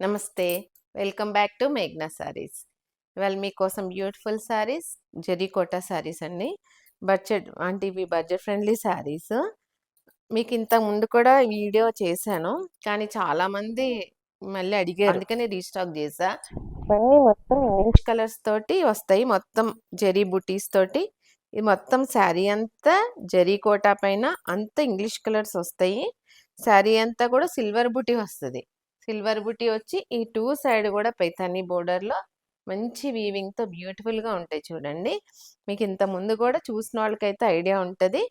నమస్తే. Welcome back to మేఘ్నా సారీస్. ఇవాళ మీకోసం బ్యూటిఫుల్ సారీస్, జరీకోటా సారీస్ అండి. ఇవి బడ్జెట్ ఫ్రెండ్లీ సారీస్. మీకు ఇంతకు ముందు కూడా వీడియో చేశాను. కానీ చాలామంది మళ్ళీ అడిగారు. అందుకని రీస్టాక్ చేశా. ఇవన్నీ మొత్తం ఇంగ్లీష్ కలర్స్ తోటి వస్తాయి. మొత్తం జరీ బుటీస్ తోటి. ఇది మొత్తం శారీ అంతా జరీకోటా పైన అంతా ఇంగ్లీష్ కలర్స్ వస్తాయి. శారీ అంతా కూడా సిల్వర్ బుటీ వస్తుంది. సిల్వర్ బుటీ వచ్చి ఈ టూ సైడ్ కూడా పైతానీ బోర్డర్లో మంచి వీవింగ్తో బ్యూటిఫుల్గా ఉంటాయి చూడండి. మీకు ఇంత ముందు కూడా చూసిన వాళ్ళకైతే ఐడియా ఉంటుంది.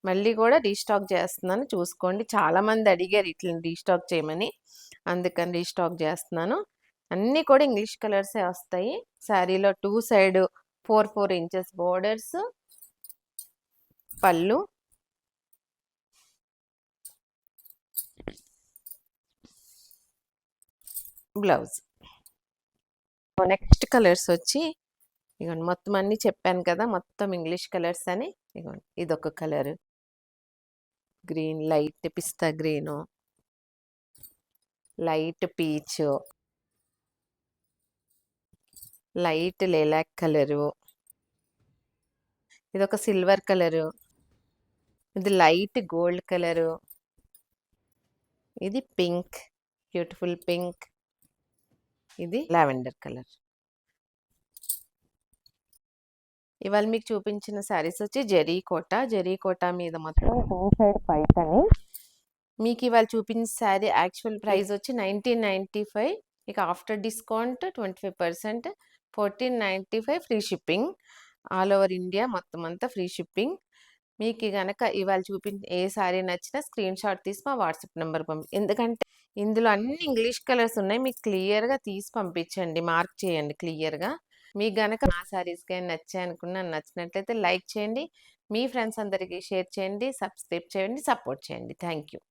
మళ్ళీ కూడా రీస్టాక్ చేస్తున్నాను, చూసుకోండి. చాలామంది అడిగారు ఇట్లా రీస్టాక్ చేయమని, అందుకని రీస్టాక్ చేస్తున్నాను. అన్నీ కూడా ఇంగ్లీష్ కలర్సే వస్తాయి. శారీలో టూ సైడ్ 4 ఇంచెస్ బోర్డర్స్, పళ్ళు, బ్లౌజ్. నెక్స్ట్ కలర్స్ వచ్చి ఇగోండి, మొత్తం అన్నీ చెప్పాను కదా, మొత్తం ఇంగ్లీష్ కలర్స్ అని. ఇగోండి, ఇదొక కలర్ గ్రీన్, లైట్ పిస్తా green, light peach, light lilac colour, ఇదొక సిల్వర్ కలరు, ఇది లైట్ గోల్డ్ కలరు, ఇది పింక్, బ్యూటిఫుల్ పింక్, ఇది లావెండర్ కలర్. ఇవాళ మీకు చూపించిన శారీస్ వచ్చి జరీకోటా మీద మొత్తం టూ సైడ్ పైతని. మీకు ఇవాళ చూపించిన శారీ యాక్చువల్ ప్రైస్ వచ్చి 1995. ఇక after discount 25%, 1495 free shipping. All over India మొత్తం అంతా ఫ్రీ షిప్పింగ్. మీకు కనుక ఇవాళ ఏ శారీ నచ్చినా స్క్రీన్ షాట్ తీసి మా వాట్సాప్ నెంబర్ ఎందుకంటే ఇందులో అన్ని ఇంగ్లీష్ కలర్స్ ఉన్నాయి. మీకు క్లియర్గా తీసి పంపించండి, మార్క్ చేయండి క్లియర్గా. మీకు గనక ఆ శారీస్ కానీ నచ్చాయనుకున్నా, నచ్చినట్లయితే లైక్ చేయండి, మీ ఫ్రెండ్స్ అందరికీ షేర్ చేయండి, సబ్స్క్రైబ్ చేయండి, సపోర్ట్ చేయండి. Thank you.